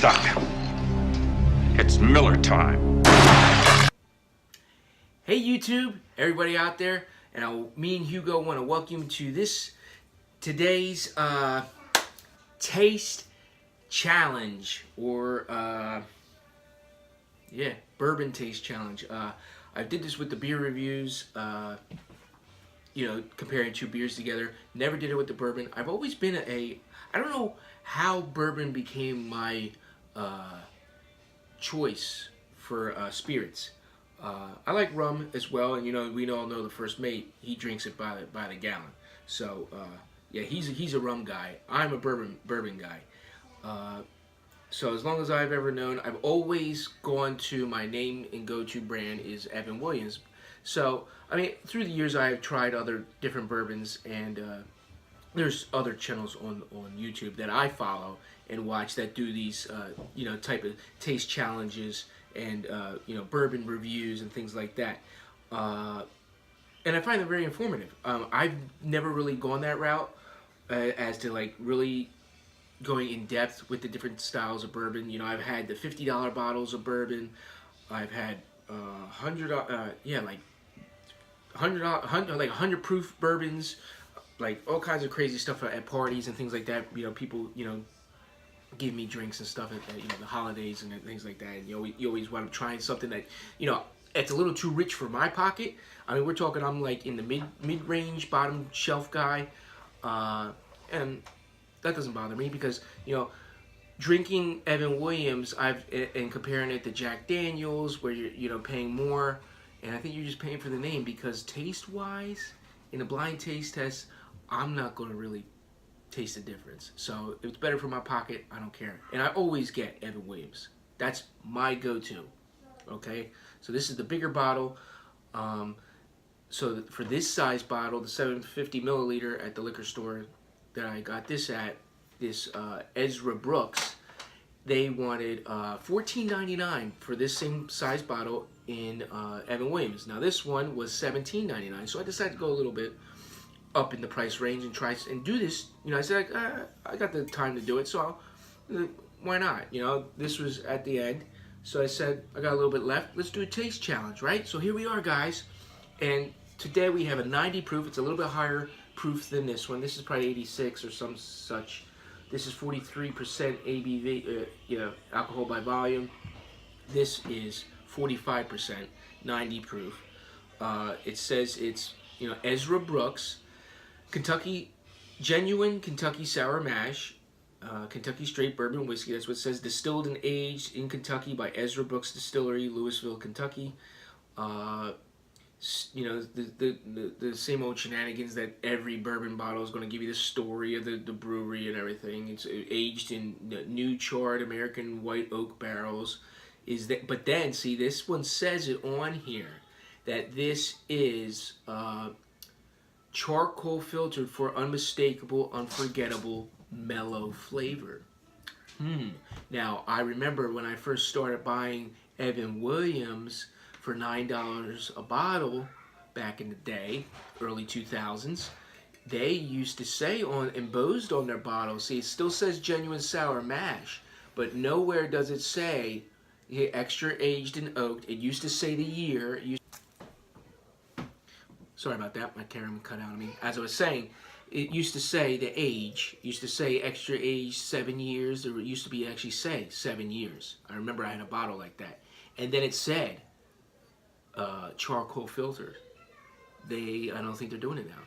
stuck. It's Miller time. Hey YouTube, everybody out there, and me and Hugo want to welcome you to today's taste challenge, or bourbon taste challenge. I did this with the beer reviews, comparing two beers together. Never did it with the bourbon. I've always been I don't know how bourbon became my choice for spirits. I like rum as well, and we all know the first mate. He drinks it by the gallon. So he's a rum guy. I'm a bourbon guy. So as long as I've ever known, I've always gone to my name and go-to brand is Evan Williams. So I mean, through the years I've tried other different bourbons, and there's other channels on YouTube that I follow and watch that do these type of taste challenges and bourbon reviews and things like that, and I find them very informative. I've never really gone that route as to like really going in depth with the different styles of bourbon. I've had the $50 bottles of bourbon. I've had 100 proof bourbons, like all kinds of crazy stuff at parties and things like that. People give me drinks and stuff at the holidays and things like that. And you always want to try something that it's a little too rich for my pocket. I mean, we're talking, I'm like in the mid range, bottom shelf guy, and that doesn't bother me because drinking Evan Williams, and comparing it to Jack Daniels, where you're paying more, and I think you're just paying for the name, because taste wise, in a blind taste test, I'm not going to really taste the difference. So if it's better for my pocket, I don't care. And I always get Evan Williams. That's my go-to. Okay, so this is the bigger bottle. So for this size bottle, the 750 milliliter at the liquor store that I got this at, this Ezra Brooks, they wanted $14.99 for this same size bottle in Evan Williams. Now this one was $17.99, so I decided to go a little bit up in the price range and try and do this. I said, I got the time to do it, so why not? This was at the end, so I said, I got a little bit left. Let's do a taste challenge, right? So here we are, guys, and today we have a 90 proof. It's a little bit higher proof than this one. This is probably 86 or some such. This is 43% ABV, alcohol by volume. This is 45%, 90 proof. It says it's Ezra Brooks, genuine Kentucky sour mash, Kentucky straight bourbon whiskey. That's what it says. Distilled and aged in Kentucky by Ezra Brooks Distillery, Louisville, Kentucky. The same old shenanigans that every bourbon bottle is going to give you the story of the brewery and everything. It's aged in new charred American white oak barrels. But then see, this one says it on here that this is charcoal filtered for unmistakable, unforgettable, mellow flavor. Now, I remember when I first started buying Evan Williams for $9 a bottle back in the day, early 2000s, they used to say embossed on their bottles, see, it still says genuine sour mash, but nowhere does it say extra aged and oaked. It used to say the year. Sorry about that, my camera cut out on me. As I was saying, it used to say the age. It used to say extra aged 7 years. There used to be actually say 7 years. I remember I had a bottle like that. And then it said charcoal filtered. I don't think they're doing it now.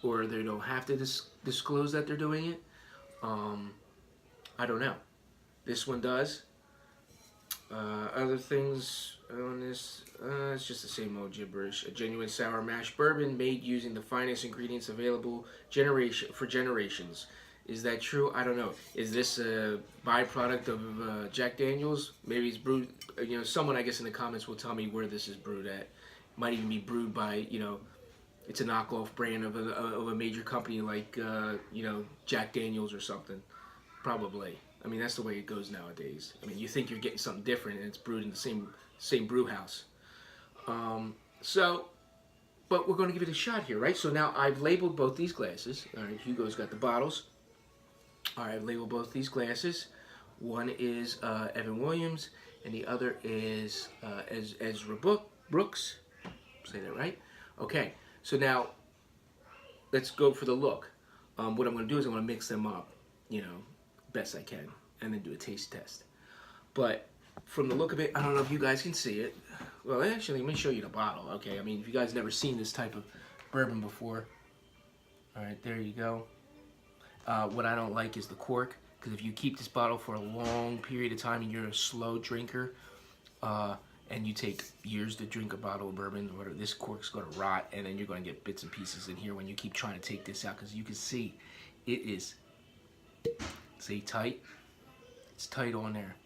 Or they don't have to disclose that they're doing it. I don't know. This one does. Other things on this, it's just the same old gibberish. A genuine sour mash bourbon made using the finest ingredients available for generations. Is that true? I don't know. Is this a byproduct of Jack Daniels? Maybe it's brewed, someone I guess in the comments will tell me where this is brewed at. Might even be brewed by, it's a knockoff brand of a major company like, Jack Daniels or something. Probably. I mean, that's the way it goes nowadays. I mean, you think you're getting something different, and it's brewed in the same brew house. But we're going to give it a shot here, right? So now I've labeled both these glasses. All right, Hugo's got the bottles. All right, I've labeled both these glasses. One is Evan Williams, and the other is Ezra Brooks. Say that right? Okay. So now let's go for the look. What I'm going to do is I'm going to mix them up, best I can, and then do a taste test. But from the look of it, I don't know if you guys can see it. Well, actually, let me show you the bottle. Okay, I mean, if you guys never seen this type of bourbon before, all right, there you go. What I don't like is the cork, because if you keep this bottle for a long period of time and you're a slow drinker, and you take years to drink a bottle of bourbon, or this cork's going to rot, and then you're going to get bits and pieces in here when you keep trying to take this out, because you can see it is, see, tight. It's tight on there.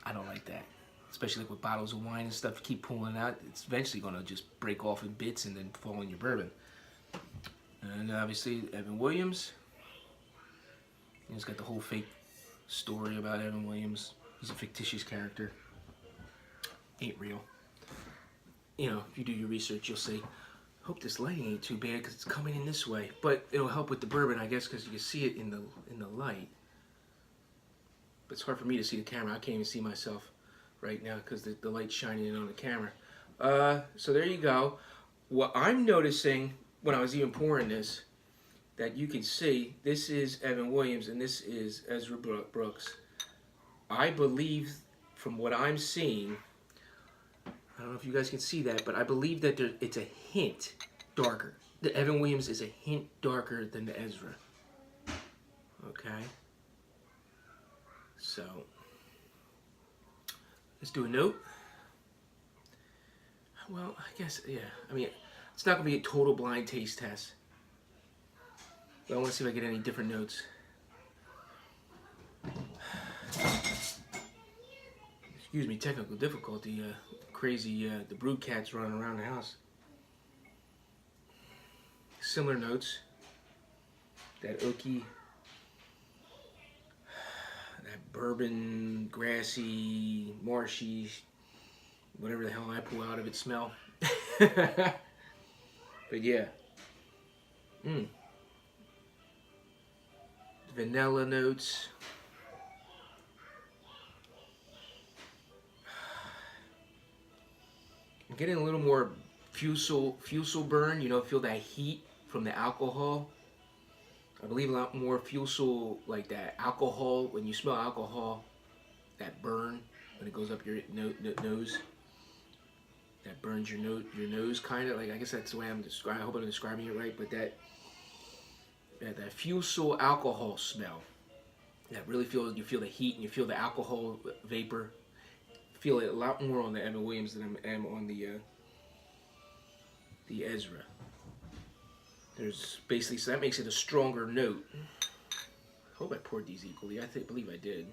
I don't like that, especially like with bottles of wine and stuff. You keep pulling it out, it's eventually going to just break off in bits and then fall in your bourbon. And obviously Evan Williams. He's got the whole fake story about Evan Williams. He's a fictitious character. Ain't real. If you do your research, you'll see. Hope this lighting ain't too bad because it's coming in this way. But it'll help with the bourbon, I guess, because you can see it in the light. But it's hard for me to see the camera. I can't even see myself right now because the light's shining in on the camera. So there you go. What I'm noticing when I was even pouring this, that you can see, this is Evan Williams and this is Ezra Brooks. I believe, from what I'm seeing, I don't know if you guys can see that, but I believe that it's a hint darker. The Evan Williams is a hint darker than the Ezra. Okay. So, let's do a note. Well, I guess, yeah. I mean, it's not going to be a total blind taste test. But I want to see if I get any different notes. Excuse me, technical difficulty. Crazy, the brood cats running around the house. Similar notes. That oaky, that bourbon, grassy, marshy, whatever the hell I pull out of it smell. But yeah. Vanilla notes. I'm getting a little more fusel burn, feel that heat from the alcohol. I believe a lot more fusel, like that alcohol, when you smell alcohol, that burn when it goes up your nose. That burns your nose kind of, like, I guess that's the way I'm describing, I hope I'm describing it right, but that fusel alcohol smell. That really you feel the heat and you feel the alcohol vapor. Feel it a lot more on the Evan Williams than I am on the Ezra. There's basically, so that makes it a stronger note. Hope I poured these equally. I believe I did.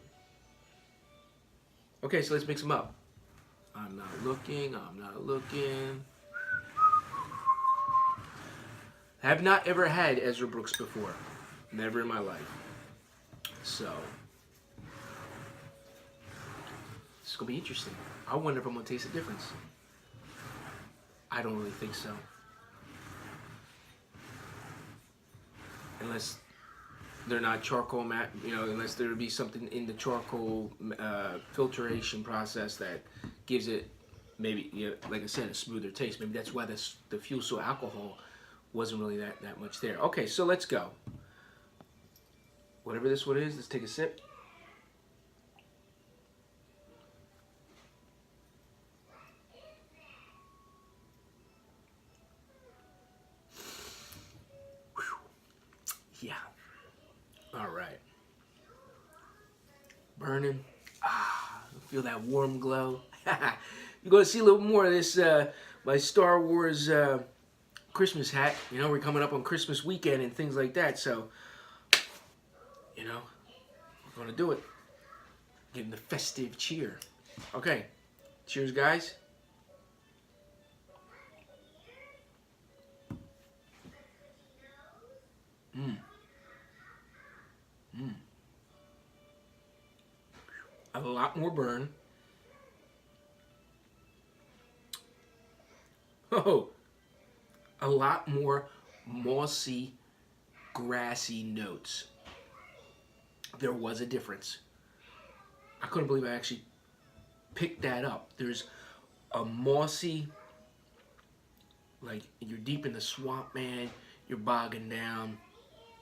Okay, so let's mix them up. I'm not looking. I have not ever had Ezra Brooks before. Never in my life. So, it's going to be interesting. I wonder if I'm going to taste a difference. I don't really think so. Unless they're not charcoal matte, unless there would be something in the charcoal filtration process that gives it, maybe, like I said, a smoother taste. Maybe that's why the fusel alcohol wasn't really that much there. Okay, so let's go. Whatever this one is, let's take a sip. Yeah. All right. Burning. Feel that warm glow. You're going to see a little more of this, my Star Wars Christmas hat. We're coming up on Christmas weekend and things like that. So, we're going to do it. Give them the festive cheer. Okay. Cheers, guys. A lot more burn. Oh, a lot more mossy, grassy notes. there was a difference. I couldn't believe I actually picked that up. There's a mossy, like you're deep in the swamp, man. You're bogging down.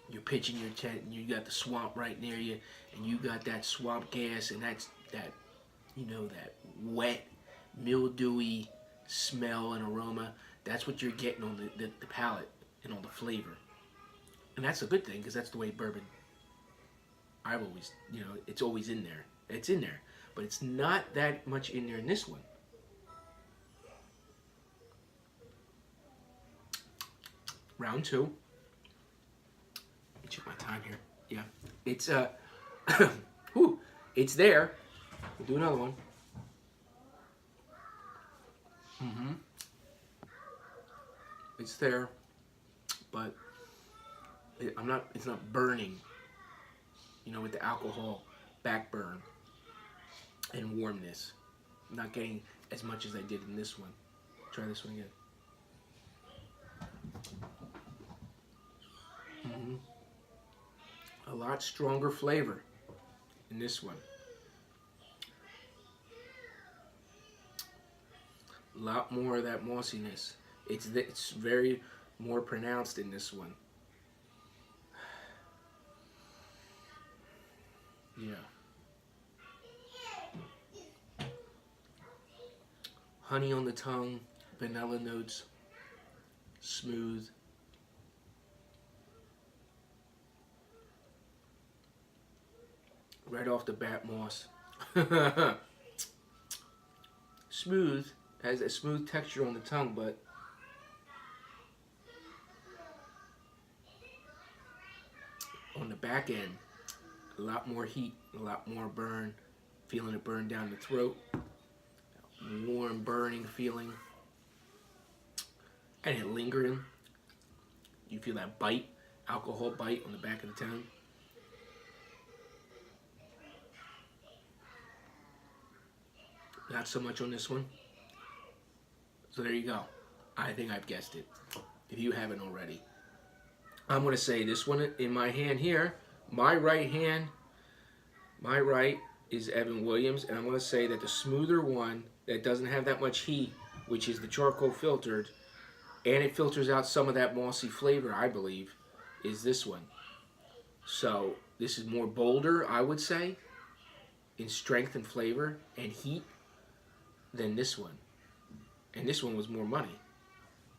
You're pitching your tent, and you got the swamp right near you, and you got that swamp gas, and that's that, that wet, mildewy smell and aroma. That's what you're getting on the palate and on the flavor. And that's a good thing, because that's the way bourbon, I've always, it's always in there. It's in there. But it's not that much in there in this one. Round two. Let me check my time here. Yeah. It's, whew, it's there. We'll do another one. It's there, but it's not burning, with the alcohol backburn and warmness. I'm not getting as much as I did in this one. Try this one again. A lot stronger flavor in this one. A lot more of that mossiness. It's very more pronounced in this one. Yeah. Honey on the tongue, vanilla notes, smooth. Right off the bat, moss. Smooth, has a smooth texture on the tongue, but on the back end, a lot more heat, a lot more burn, feeling it burn down the throat, warm burning feeling, and it lingering. You feel that bite, alcohol bite on the back of the tongue. Not so much on this one. So there you go. I think I've guessed it, if you haven't already. I'm going to say this one in my hand here, my right is Evan Williams, and I'm going to say that the smoother one that doesn't have that much heat, which is the charcoal filtered, and it filters out some of that mossy flavor, I believe, is this one. So this is more bolder, I would say, in strength and flavor and heat than this one. And this one was more money.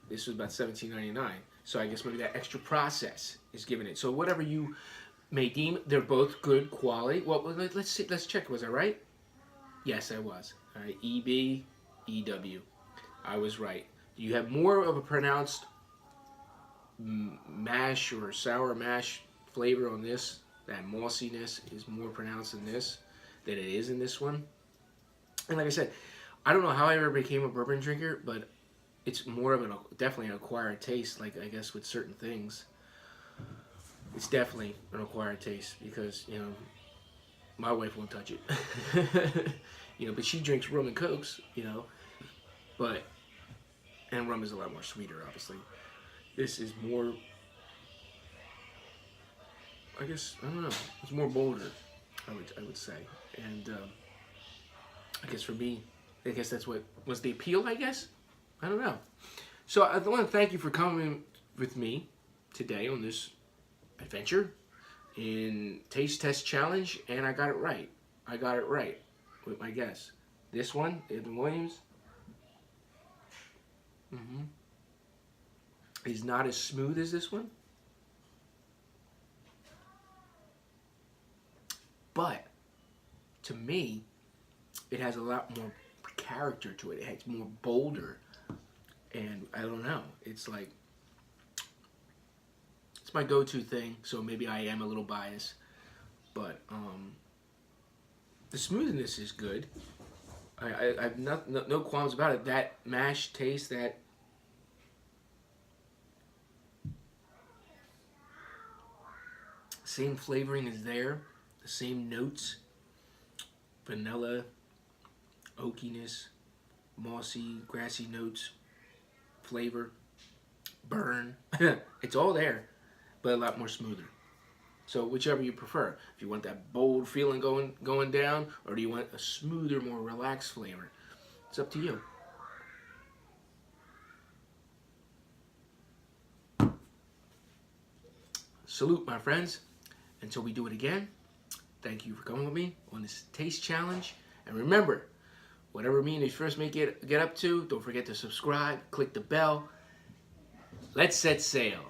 This was about $17.99. So I guess maybe that extra process is giving it. So whatever you may deem, they're both good quality. Well, let's see. Let's check. Was I right? Yes, I was. All right. EB, EW. I was right. You have more of a pronounced mash or sour mash flavor on this. That mossiness is more pronounced in this than it is in this one. And like I said, I don't know how I ever became a bourbon drinker, but it's more of definitely an acquired taste, like I guess with certain things. It's definitely an acquired taste because, my wife won't touch it. But she drinks rum and cokes, and rum is a lot more sweeter, obviously. This is more, I guess, I don't know, it's more bolder, I would say. And I guess for me, I guess that's what was the appeal, I guess? I don't know. So I want to thank you for coming with me today on this adventure in Taste Test Challenge, and I got it right. I got it right with my guess. This one, Evan Williams, is not as smooth as this one, but to me, it has a lot more character to it. It's more bolder, and I don't know. It's like, it's my go-to thing, so maybe I am a little biased, but the smoothness is good. I've no qualms about it. That mash taste, that same flavoring is there, the same notes, vanilla, oakiness, mossy, grassy notes, flavor, burn. It's all there, but a lot more smoother. So whichever you prefer. If you want that bold feeling going down, or do you want a smoother, more relaxed flavor? It's up to you. Salute, my friends. Until we do it again, thank you for coming with me on this taste challenge. And remember, whatever mean you first may get up to, don't forget to subscribe, click the bell. Let's set sail.